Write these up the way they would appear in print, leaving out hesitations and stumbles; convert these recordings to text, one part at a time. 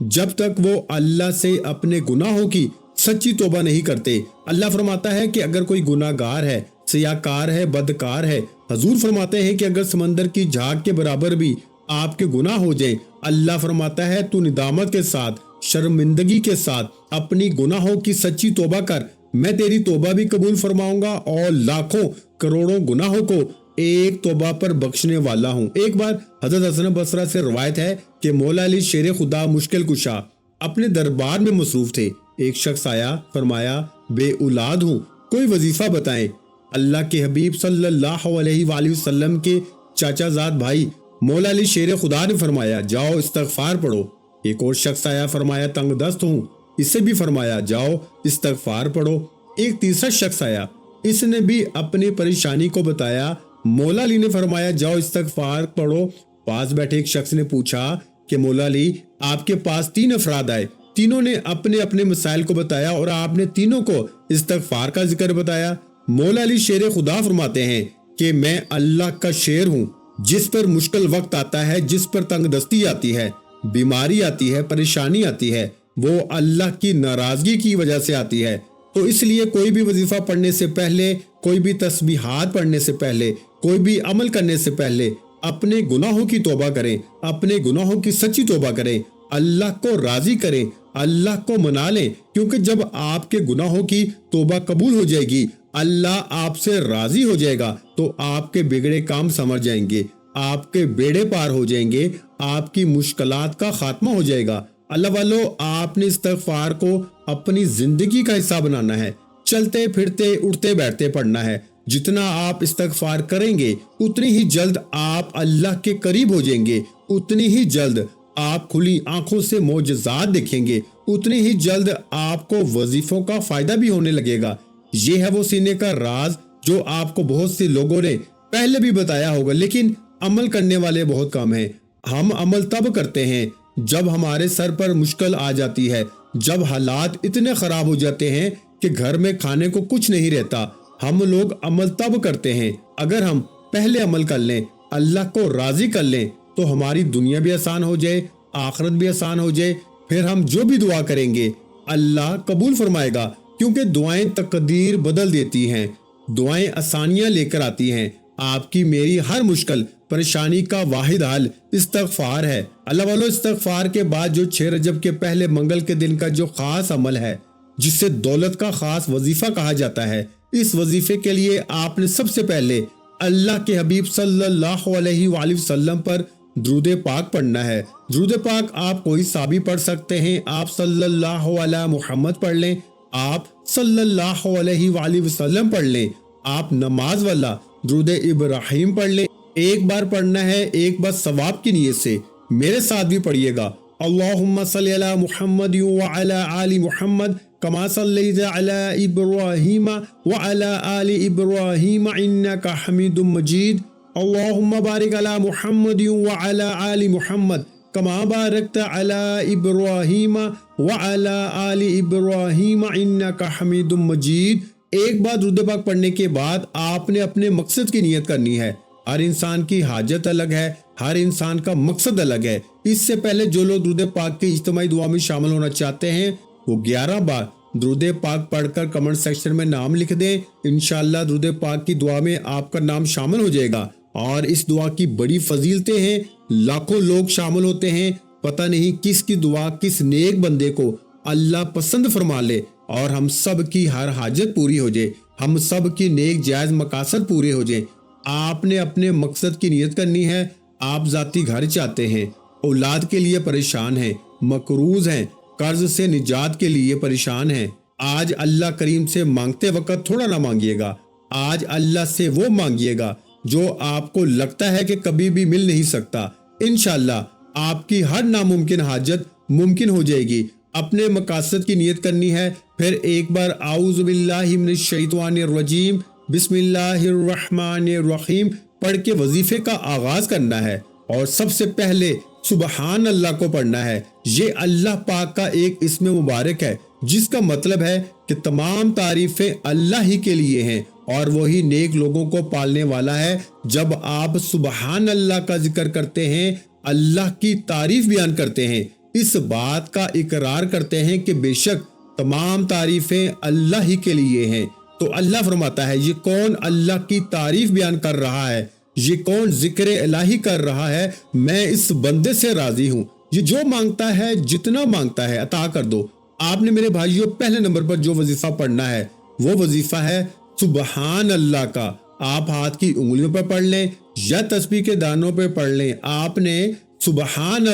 جب تک وہ اللہ سے اپنے گناہوں کی سچی توبہ نہیں کرتے۔ اللہ فرماتا ہے کہ اگر کوئی گناہ گار ہے، سیاکار ہے، بدکار ہے، حضور فرماتے ہیں کہ اگر سمندر کی جھاگ کے برابر بھی آپ کے گناہ ہو جائیں، اللہ فرماتا ہے تو ندامت کے ساتھ، شرمندگی کے ساتھ اپنی گناہوں کی سچی توبہ کر، میں تیری توبہ بھی قبول فرماؤں گا اور لاکھوں کروڑوں گناہوں کو ایک توبہ پر بخشنے والا ہوں۔ ایک بار حضرت حسن بصری سے روایت ہے کہ مولا علی شیر خدا مشکل کشا اپنے دربار میں مصروف تھے۔ ایک شخص آیا، فرمایا بے اولاد ہوں، کوئی وظیفہ بتائیں۔ اللہ کے حبیب صلی اللہ علیہ وآلہ وسلم کے چاچا زاد بھائی مولا علی شیر خدا نے فرمایا جاؤ استغفار پڑھو۔ ایک اور شخص آیا، فرمایا تنگ دست ہوں، اسے بھی فرمایا جاؤ استغفار پڑھو۔ ایک تیسرا شخص آیا، اس نے بھی اپنی پریشانی کو بتایا، مولا علی نے فرمایا جاؤ استغفار پڑھو۔ پاس بیٹھے ایک شخص نے پوچھا کہ مولا علی آپ کے پاس 3 افراد آئے، تینوں نے اپنے اپنے مسائل کو بتایا اور آپ نے تینوں کو استغفار کا ذکر بتایا۔ مولا علی شیر خدا فرماتے ہیں کہ میں اللہ کا شیر ہوں، جس پر مشکل وقت آتا ہے، جس پر تنگ دستی آتی ہے، بیماری آتی ہے، پریشانی آتی ہے، وہ اللہ کی ناراضگی کی وجہ سے آتی ہے۔ تو اس لیے کوئی بھی وظیفہ پڑھنے سے پہلے، کوئی بھی تسبیحات پڑھنے سے پہلے، کوئی بھی عمل کرنے سے پہلے اپنے گناہوں کی توبہ کریں، اپنے گناہوں کی سچی توبہ کریں، اللہ کو راضی کریں، اللہ کو منا لیں، کیونکہ جب آپ کے گناہوں کی توبہ قبول ہو جائے گی، اللہ آپ سے راضی ہو جائے گا، تو آپ کے بگڑے کام سمجھ جائیں گے، آپ کے بیڑے پار ہو جائیں گے، آپ کی مشکلات کا خاتمہ ہو جائے گا۔ اللہ والو، آپ نے استغفار کو اپنی زندگی کا حصہ بنانا ہے، چلتے پھرتے اٹھتے بیٹھتے پڑھنا ہے۔ جتنا آپ استغفار کریں گے اتنی ہی جلد آپ اللہ کے قریب ہو جائیں گے، اتنی ہی جلد آپ کھلی آنکھوں سے معجزات دیکھیں گے، اتنی ہی جلد آپ کو وظیفوں کا فائدہ بھی ہونے لگے گا۔ یہ ہے وہ سینے کا راز جو آپ کو بہت سے لوگوں نے پہلے بھی بتایا ہوگا، لیکن عمل کرنے والے بہت کم ہیں۔ ہم عمل تب کرتے ہیں جب ہمارے سر پر مشکل آ جاتی ہے، جب حالات اتنے خراب ہو جاتے ہیں کہ گھر میں کھانے کو کچھ نہیں رہتا۔ ہم لوگ عمل تب کرتے ہیں اگر ہم پہلے عمل کر لیں، اللہ کو راضی کر لیں، تو ہماری دنیا بھی آسان ہو جائے، آخرت بھی آسان ہو جائے، پھر ہم جو بھی دعا کریں گے اللہ قبول فرمائے گا، کیونکہ دعائیں تقدیر بدل دیتی ہیں، دعائیں آسانیاں لے کر آتی ہیں۔ آپ کی میری ہر مشکل پریشانی کا واحد حل استغفار ہے۔ اللہ والو، استغفار کے بعد جو 6 رجب کے پہلے منگل کے دن کا جو خاص عمل ہے، جس سے دولت کا خاص وظیفہ کہا جاتا ہے، اس وظیفے کے لیے آپ نے سب سے پہلے اللہ کے حبیب صلی اللہ علیہ وآلہ وسلم پر درود پاک پڑھنا ہے۔ درود پاک آپ کوئی سا بھی پڑھ سکتے ہیں، آپ صلی اللہ علیہ محمد پڑھ لیں، آپ صلی اللہ علیہ وآلہ وسلم پڑھ لیں، آپ نماز والا درود ابراہیم پڑھ لیں۔ ایک بار پڑھنا ہے، ایک بار ثواب کی نیت سے، میرے ساتھ بھی پڑھیے گا۔ اللہم صلی علی محمد وعلی آل محمد کما صلیت علی ابراہیم وعلی آل ابراہیم انک حمید مجید۔ اللہم بارک علی محمد وعلی آل محمد کما بارکت علی ابراہیم وعلی آل ابراہیم انک حمید مجید۔ ایک بار درود پاک پڑھنے کے بعد آپ نے اپنے مقصد کی نیت کرنی ہے۔ ہر انسان کی حاجت الگ ہے، ہر انسان کا مقصد الگ ہے۔ اس سے پہلے جو لوگ درود پاک کی اجتماعی دعا میں شامل ہونا چاہتے ہیں، وہ 11 بار درود پاک پڑھ کر کمنٹ سیکشن میں نام لکھ دیں۔ انشاءاللہ درود پاک کی دعا میں آپ کا نام شامل ہو جائے گا، اور اس دعا کی بڑی فضیلتیں ہیں، لاکھوں لوگ شامل ہوتے ہیں، پتہ نہیں کس کی دعا کس نیک بندے کو اللہ پسند فرما لے، اور ہم سب کی ہر حاجت پوری ہو جائے، ہم سب کی نیک جائز مقاصد پورے ہو جائیں۔ آپ نے اپنے مقصد کی نیت کرنی ہے۔ آپ ذاتی گھر چاہتے ہیں، اولاد کے لیے پریشان ہیں، مقروض ہیں، قرض سے نجات کے لیے پریشان ہیں، آج اللہ کریم سے مانگتے وقت تھوڑا نہ مانگیے گا، آج اللہ سے وہ مانگیے گا جو آپ کو لگتا ہے کہ کبھی بھی مل نہیں سکتا۔ انشاءاللہ آپ کی ہر ناممکن حاجت ممکن ہو جائے گی۔ اپنے مقاصد کی نیت کرنی ہے، پھر ایک بار اعوذ باللہ من الشیطان الرجیم بسم اللہ الرحمن الرحیم پڑھ کے وظیفے کا آغاز کرنا ہے، اور سب سے پہلے سبحان اللہ کو پڑھنا ہے۔ یہ اللہ پاک کا ایک اسم مبارک ہے، جس کا مطلب ہے کہ تمام تعریفیں اللہ ہی کے لیے ہیں، اور وہی نیک لوگوں کو پالنے والا ہے۔ جب آپ سبحان اللہ کا ذکر کرتے ہیں، اللہ کی تعریف بیان کرتے ہیں، اس بات کا اقرار کرتے ہیں کہ بے شک تمام تعریفیں اللہ ہی کے لیے ہیں۔ تو اللہ فرماتا ہے یہ کون اللہ کی تعریف بیان کر رہا ہے، یہ کون ذکر الہی کر رہا ہے، میں اس بندے سے راضی ہوں، یہ جو مانگتا ہے جتنا مانگتا ہے عطا کر دو۔ آپ نے میرے بھائیوں پہلے نمبر پر جو وظیفہ پڑھنا ہے وہ وظیفہ ہے سبحان اللہ کا۔ آپ ہاتھ کی انگلیوں پر پڑھ لیں یا تسبیح کے دانوں پر پڑھ لیں، آپ نے سبحان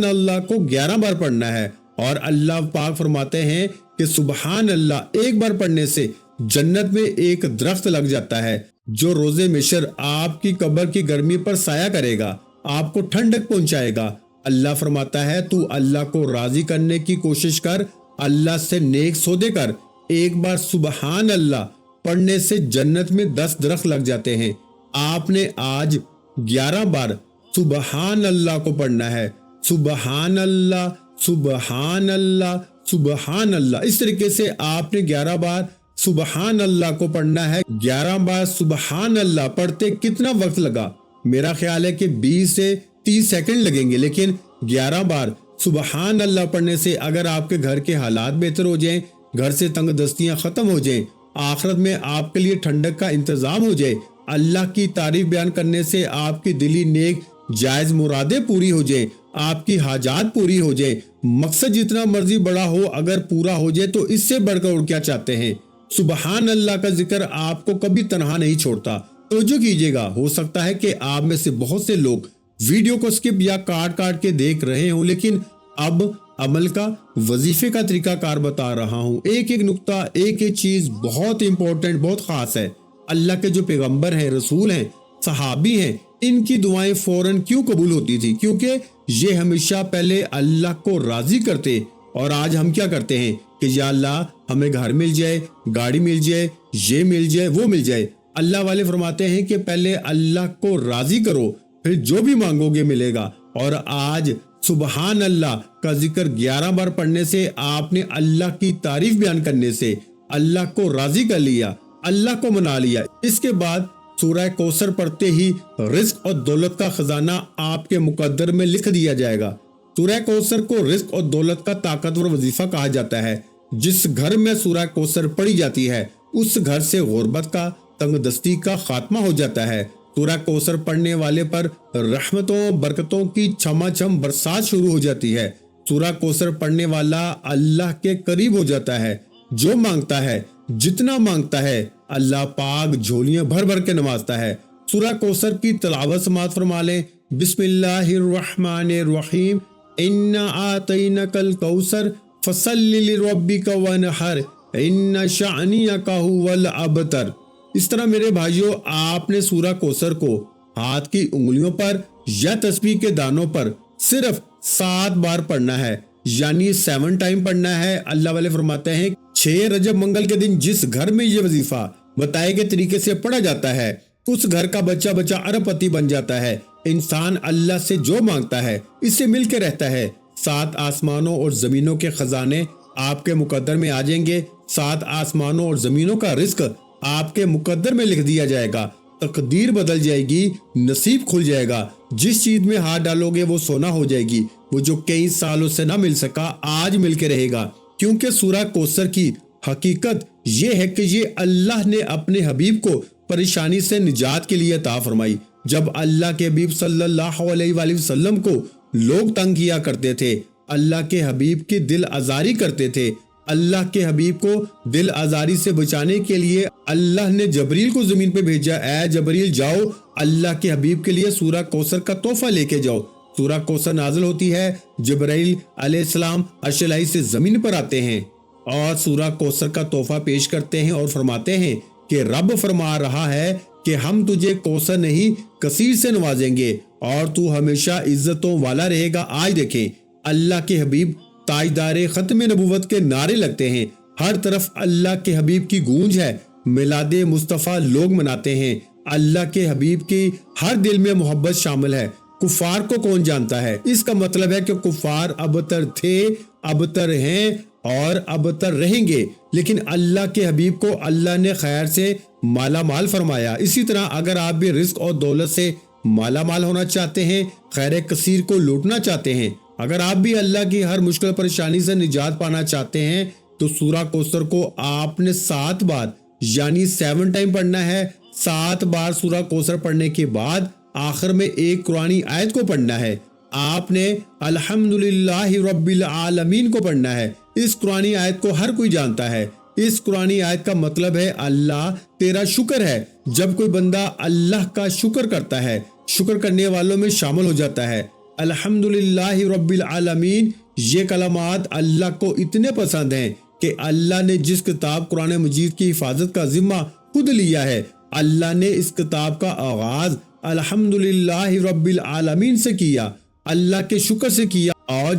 اللہ کو 11 بار پڑھنا ہے، اور اللہ پاک فرماتے ہیں کہ سبحان اللہ ایک بار پڑھنے سے جنت میں ایک درخت لگ جاتا ہے جو روز محشر آپ کی قبر کی گرمی پر سایہ کرے گا، آپ کو ٹھنڈک پہنچائے گا۔ اللہ فرماتا ہے تو اللہ کو راضی کرنے کی کوشش کر، اللہ سے نیک سودے کر، ایک بار سبحان اللہ پڑھنے سے جنت میں 10 درخت لگ جاتے ہیں۔ آپ نے آج 11 بار سبحان اللہ کو پڑھنا ہے، سبحان اللہ سبحان اللہ سبحان اللہ۔ اس طریقے سے آپ نے 11 بار سبحان اللہ کو پڑھنا ہے۔ 11 بار سبحان اللہ پڑھتے کتنا وقت لگا؟ میرا خیال ہے کہ 20 سے 30 سیکنڈ لگیں گے، لیکن 11 بار سبحان اللہ پڑھنے سے اگر آپ کے گھر کے حالات بہتر ہو جائیں، گھر سے تنگ دستیاں ختم ہو جائیں، آخرت میں آپ کے لیے ٹھنڈک کا انتظام ہو جائے، اللہ کی تعریف بیان کرنے سے آپ کی دلی نیک جائز مرادیں پوری ہو جائیں، آپ کی حاجات پوری ہو جائیں، مقصد جتنا مرضی بڑا ہو اگر پورا ہو جائے تو اس سے بڑھ کر اور کیا چاہتے ہیں۔ سبحان اللہ کا ذکر آپ کو کبھی تنہا نہیں چھوڑتا۔ توجہ کیجیے گا، ہو سکتا ہے کہ آپ میں سے بہت سے لوگ ویڈیو کو سکپ یا کاٹ کے دیکھ رہے ہوں، لیکن اب عمل کا وظیفے کا طریقہ کار بتا رہا ہوں۔ ایک نقطہ، ایک چیز بہت امپورٹنٹ، بہت خاص ہے۔ اللہ کے جو پیغمبر ہیں، رسول ہیں، صحابی ہیں، ان کی دعائیں فوراً کیوں قبول ہوتی تھی؟ کیونکہ یہ ہمیشہ پہلے اللہ کو راضی کرتے، اور آج ہم کیا کرتے ہیں کہ یا اللہ ہمیں گھر مل جائے، گاڑی مل جائے، یہ مل جائے، وہ مل جائے۔ اللہ والے فرماتے ہیں کہ پہلے اللہ کو راضی کرو، پھر جو بھی مانگو گے ملے گا۔ اور آج سبحان اللہ کا ذکر 11 بار پڑھنے سے آپ نے اللہ کی تعریف بیان کرنے سے اللہ کو راضی کر لیا، اللہ کو منا لیا۔ اس کے بعد سورہ کوثر پڑھتے ہی رزق اور دولت کا خزانہ آپ کے مقدر میں لکھ دیا جائے گا۔ سورہ کوثر کو رزق اور دولت کا طاقتور وظیفہ کہا جاتا ہے۔ جس گھر میں سورہ کوثر پڑھی جاتی ہے اس گھر سے غربت کا، تنگ دستی کا خاتمہ ہو جاتا ہے۔ سورہ کوثر پڑھنے والے پر رحمتوں برکتوں کی چھما چھم برسات شروع ہو جاتی ہے۔ سورہ کوثر پڑھنے والا اللہ کے قریب ہو جاتا ہے۔ جو مانگتا ہے، جتنا مانگتا ہے، اللہ پاک جھولیاں بھر بھر کے نوازتا ہے۔ سورہ کوثر کی تلاوت سماعت فرما لیں۔ بسم اللہ الرحمن الرحیم، انا اعطیناک الکوثر فصل لربک وانحر ان شانئک هو الابتر۔ اس طرح میرے بھائیوں، آپ نے سورہ کوثر کو ہاتھ کی انگلیوں پر یا تسبیح کے دانوں پر صرف 7 بار پڑھنا ہے، یعنی 7 ٹائم پڑھنا ہے۔ اللہ والے فرماتے ہیں 6 رجب منگل کے دن جس گھر میں یہ وظیفہ بتائے گئے طریقے سے پڑھا جاتا ہے اس گھر کا بچہ ارب پتی بن جاتا ہے۔ انسان اللہ سے جو مانگتا ہے اس سے مل کے رہتا ہے۔ 7 آسمانوں اور زمینوں کے خزانے آپ کے مقدر میں آ جائیں گے۔ 7 آسمانوں اور زمینوں کا رزق آپ کے مقدر میں لکھ دیا جائے گا۔ تقدیر بدل جائے گی، نصیب کھل جائے گا۔ جس چیز میں ہاتھ ڈالو گے وہ سونا ہو جائے گی۔ وہ جو کئی سالوں سے نہ مل سکا آج مل کے رہے گا، کیونکہ سورہ کوثر کی حقیقت یہ ہے کہ یہ اللہ نے اپنے حبیب کو پریشانی سے نجات کے لیے عطا فرمائی۔ جب اللہ کے حبیب صلی اللہ علیہ وآلہ وسلم کو لوگ تنگ کیا کرتے تھے، اللہ کے حبیب کی دل آزاری کرتے تھے، اللہ کے حبیب کو دل آزاری سے بچانے کے لیے اللہ نے جبریل کو زمین پہ بھیجا، اے جبریل جاؤ اللہ کے حبیب کے لیے سورہ کوثر کا تحفہ لے کے جاؤ۔ سورہ کوثر نازل ہوتی ہے، جبرائیل علیہ السلام عرش الہی سے زمین پر آتے ہیں اور سورہ کوثر کا تحفہ پیش کرتے ہیں اور فرماتے ہیں کہ رب فرما رہا ہے کہ ہم تجھے کوثر نہیں کثیر سے نوازیں گے اور تو ہمیشہ عزتوں والا رہے گا۔ آج دیکھیں اللہ کے حبیب تاجدار ختم نبوت کے نعرے لگتے ہیں، ہر طرف اللہ کے حبیب کی گونج ہے، میلاد مصطفیٰ لوگ مناتے ہیں۔ اللہ کے حبیب کی ہر دل میں محبت شامل ہے۔ کفار کو کون جانتا ہے؟ اس کا مطلب ہے کہ کفار ابتر تھے، ابتر ہیں اور ابتر رہیں گے، لیکن اللہ کے حبیب کو اللہ نے خیر سے مالا مال فرمایا۔ اسی طرح اگر آپ بھی رزق اور دولت سے مالا مال ہونا چاہتے ہیں، خیر کثیر کو لوٹنا چاہتے ہیں، اگر آپ بھی اللہ کی ہر مشکل پریشانی سے نجات پانا چاہتے ہیں تو سورہ کوثر کو آپ نے 7 بار یعنی 7 ٹائم پڑھنا ہے۔ 7 بار سورہ کوثر پڑھنے کے بعد آخر میں ایک قرآنی آیت کو پڑھنا ہے۔ آپ نے الحمدللہ رب العالمین کو پڑھنا ہے۔ اس قرآنی آیت کو ہر کوئی جانتا ہے۔ اس قرآنی آیت کا مطلب ہے اللہ تیرا شکر ہے۔ جب کوئی بندہ اللہ کا شکر کرتا ہے، شکر کرنے والوں میں شامل ہو جاتا ہے۔ الحمدللہ رب العالمین، یہ کلمات اللہ کو اتنے پسند ہیں کہ اللہ نے جس کتاب قرآن مجید کی حفاظت کا ذمہ خود لیا ہے، اللہ نے اس کتاب کا آغاز الحمدللہ رب العالمین سے کیا، اللہ کے شکر سے کیا۔ اور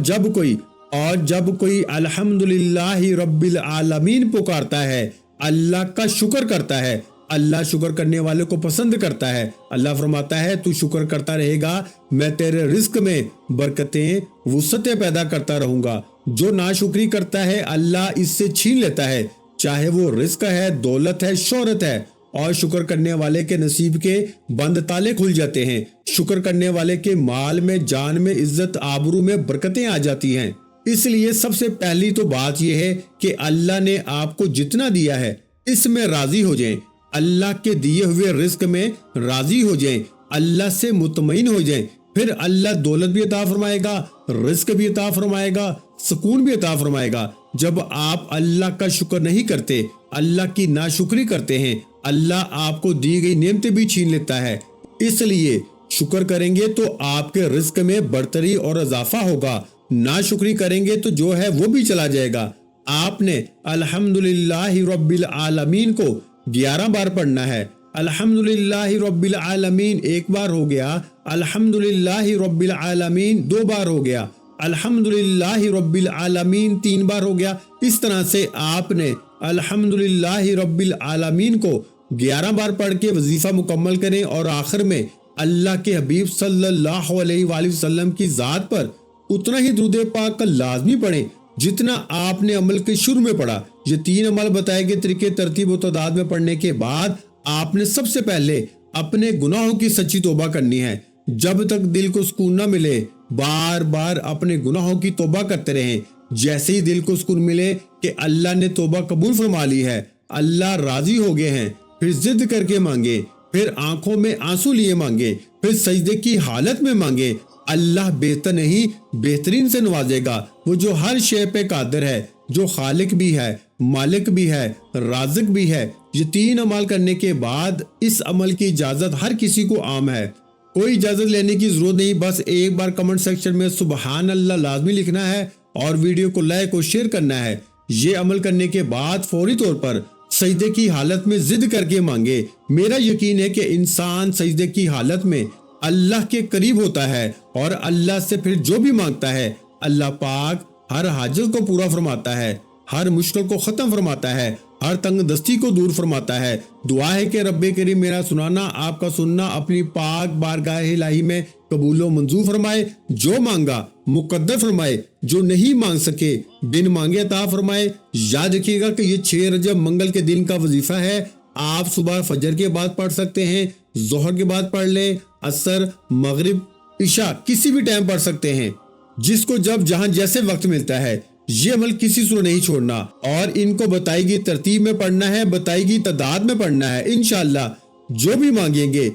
جب کوئی الحمدللہ رب العالمین پکارتا ہے، اللہ کا شکر کرتا ہے، اللہ شکر کرنے والے کو پسند کرتا ہے۔ اللہ فرماتا ہے تو شکر کرتا رہے گا، میں تیرے رزق میں برکتیں وسعتیں پیدا کرتا رہوں گا۔ جو ناشکری کرتا ہے اللہ اس سے چھین لیتا ہے، چاہے وہ رزق ہے، دولت ہے، شہرت ہے۔ اور شکر کرنے والے کے نصیب کے بند تالے کھل جاتے ہیں۔ شکر کرنے والے کے مال میں، جان میں، عزت آبرو میں برکتیں آ جاتی ہیں۔ اس لیے سب سے پہلی تو بات یہ ہے کہ اللہ نے آپ کو جتنا دیا ہے اس میں راضی ہو جائیں، اللہ کے دیے ہوئے رزق میں راضی ہو جائیں، اللہ سے مطمئن ہو جائیں، پھر اللہ دولت بھی عطا فرمائے گا، رزق بھی عطا فرمائے گا، سکون بھی عطا فرمائے گا۔ جب آپ اللہ کا شکر نہیں کرتے، اللہ کی ناشکری کرتے ہیں، اللہ آپ کو دی گئی نعمتیں بھی چھین لیتا ہے۔ اس لیے شکر کریں گے تو آپ کے رزق میں بڑھتری اور اضافہ ہوگا، ناشکری کریں گے تو جو ہے وہ بھی چلا جائے گا۔ آپ نے الحمدللہ رب العالمین کو 11 بار پڑھنا ہے۔ الحمدللہ رب العالمین 1 بار ہو گیا، الحمدللہ رب العالمین 2 بار ہو گیا، الحمدللہ رب العالمین 3 بار ہو گیا۔ اس طرح سے آپ نے الحمدللہ رب العالمین کو 11 بار پڑھ کے وظیفہ مکمل کریں، اور آخر میں اللہ کے حبیب صلی اللہ علیہ وآلہ وسلم کی ذات پر اتنا ہی درود پاک کا لازمی پڑھیں جتنا آپ نے عمل کے شروع میں پڑھا۔ یہ 3 عمل بتائے گئے طریقے ترتیب و تعداد میں پڑھنے کے بعد آپ نے سب سے پہلے اپنے گناہوں کی سچی توبہ کرنی ہے۔ جب تک دل کو سکون نہ ملے بار بار اپنے گناہوں کی توبہ کرتے رہیں۔ جیسے ہی دل کو سکون ملے کہ اللہ نے توبہ قبول فرما لی ہے، اللہ راضی ہو گئے ہیں، پھر ضد کر کے مانگے، پھر آنکھوں میں آنسو لیے مانگے، پھر سجدے کی حالت میں مانگے۔ اللہ بہتر نہیں بہترین سے نوازے گا، وہ جو ہر شے پہ قادر ہے، جو خالق بھی ہے، مالک بھی ہے، رازق بھی ہے۔ یہ 3 عمل کرنے کے بعد اس عمل کی اجازت ہر کسی کو عام ہے، کوئی اجازت لینے کی ضرورت نہیں، بس ایک بار کمنٹ سیکشن میں سبحان اللہ لازمی لکھنا ہے اور ویڈیو کو لائک اور شیئر کرنا ہے۔ یہ عمل کرنے کے بعد فوری طور پر سجدے کی حالت میں ضد کر کے مانگے۔ میرا یقین ہے کہ انسان سجدے کی حالت میں اللہ کے قریب ہوتا ہے، اور اللہ سے پھر جو بھی مانگتا ہے اللہ پاک ہر حاجت کو پورا فرماتا ہے، ہر مشکل کو ختم فرماتا ہے، ہر تنگ دستی کو دور فرماتا ہے۔ دعا ہے کہ رب کریم میرا سنانا، آپ کا سننا اپنی پاک بارگاہ الہی میں قبول و منظور فرمائے، جو مانگا مقدر فرمائے، جو نہیں مانگ سکے بن مانگے عطا فرمائے۔ یاد رکھیے گا کہ یہ 6 رجب منگل کے دن کا وظیفہ ہے۔ آپ صبح فجر کے بعد پڑھ سکتے ہیں، ظہر کے بعد پڑھ لیں، عصر، مغرب، عشاء کسی بھی ٹائم پڑھ سکتے ہیں، جس کو جب جہاں جیسے وقت ملتا ہے۔ یہ عمل کسی صورت نہیں چھوڑنا، اور ان کو بتائی گئی ترتیب میں پڑھنا ہے، بتائی گئی تعداد میں پڑھنا ہے۔ انشاءاللہ جو بھی مانگیں گے،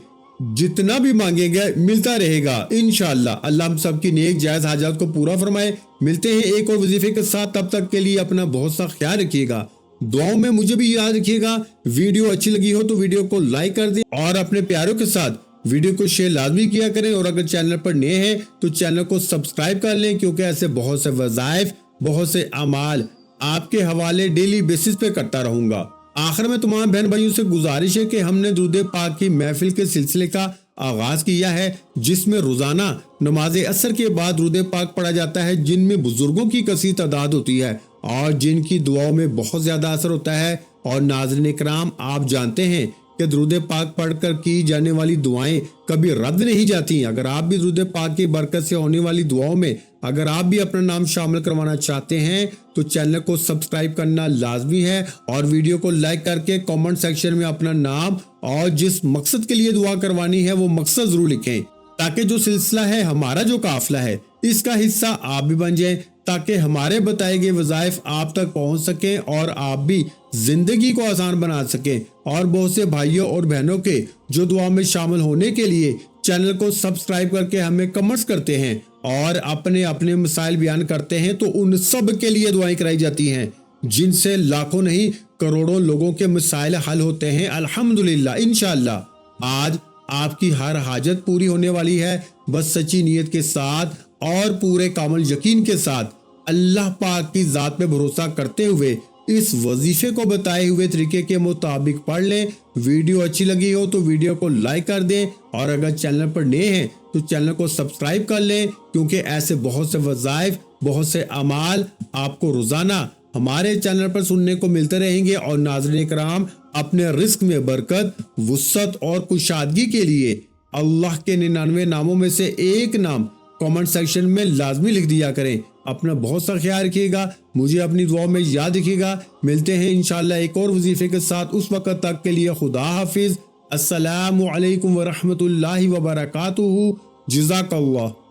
جتنا بھی مانگیں گے ملتا رہے گا انشاءاللہ۔ اللہ ہم سب کی نیک جائز حاجات کو پورا فرمائے۔ ملتے ہیں ایک اور وظیفے کے ساتھ، تب تک کے لیے اپنا بہت سا خیال رکھیے گا، دعاؤں میں مجھے بھی یاد رکھیے گا۔ ویڈیو اچھی لگی ہو تو ویڈیو کو لائک کر دیں، اور اپنے پیاروں کے ساتھ ویڈیو کو شیئر لازمی کیا کریں، اور اگر چینل پر نئے ہیں تو چینل کو سبسکرائب کر لیں، کیونکہ ایسے بہت سے وظائف، بہت سے اعمال آپ کے حوالے ڈیلی بیسس پہ کرتا رہوں گا۔ آخر میں تمام بہن بھائیوں سے گزارش ہے کہ ہم نے درود پاک کی محفل کے سلسلے کا آغاز کیا ہے، جس میں روزانہ نماز عصر کے بعد درود پاک پڑھا جاتا ہے، جن میں بزرگوں کی کثیر تعداد ہوتی ہے اور جن کی دعاؤں میں بہت زیادہ اثر ہوتا ہے۔ اور ناظرین کرام، آپ جانتے ہیں کہ درود پاک پڑھ کر کی جانے والی دعائیں کبھی رد نہیں جاتی۔ اگر آپ بھی درود پاک کی برکت سے ہونے والی دعاؤں میں اگر آپ بھی اپنا نام شامل کروانا چاہتے ہیں تو چینل کو سبسکرائب کرنا لازمی ہے، اور ویڈیو کو لائک کر کے کامنٹ سیکشن میں اپنا نام اور جس مقصد کے لیے دعا کروانی ہے وہ مقصد ضرور لکھیں۔ تاکہ جو سلسلہ ہے ہمارا جو قافلہ ہے اس کا حصہ آپ بھی بن جائیں، تاکہ ہمارے بتائے گئے وظائف آپ تک پہنچ سکیں اور آپ بھی زندگی کو آسان بنا سکیں۔ اور بہت سے بھائیوں اور بہنوں کے جو دعا میں شامل ہونے کے لیے چینل کو سبسکرائب کر کے ہمیں کمنٹس کرتے ہیں اور اپنے مسائل بیان کرتے ہیں، تو ان سب کے لیے دعائیں کرائی جاتی ہیں، جن سے لاکھوں نہیں کروڑوں لوگوں کے مسائل حل ہوتے ہیں الحمدللہ۔ انشاءاللہ آج آپ کی ہر حاجت پوری ہونے والی ہے، بس سچی نیت کے ساتھ اور پورے کامل یقین کے ساتھ اللہ پاک کی ذات پہ بھروسہ کرتے ہوئے اس وظیفے کو بتائے ہوئے طریقے کے مطابق پڑھ لیں۔ ویڈیو اچھی لگی ہو تو ویڈیو کو لائک کر دیں، اور اگر چینل پر نئے ہیں تو چینل کو سبسکرائب کر لیں، کیونکہ ایسے بہت سے وظائف، بہت سے اعمال آپ کو روزانہ ہمارے چینل پر سننے کو ملتے رہیں گے۔ اور ناظرین کرام، اپنے رزق میں برکت، وسعت اور کشادگی کے لیے اللہ کے 99 ناموں میں سے ایک نام کامنٹ سیکشن میں لازمی لکھ دیا کریں۔ اپنا بہت سا خیال رکھیے گا، مجھے اپنی دعاؤں میں یاد رکھیے گا۔ ملتے ہیں انشاءاللہ ایک اور وظیفے کے ساتھ، اس وقت تک کے لیے خدا حافظ۔ السلام علیکم ورحمۃ اللہ وبرکاتہ۔ جزاک اللہ۔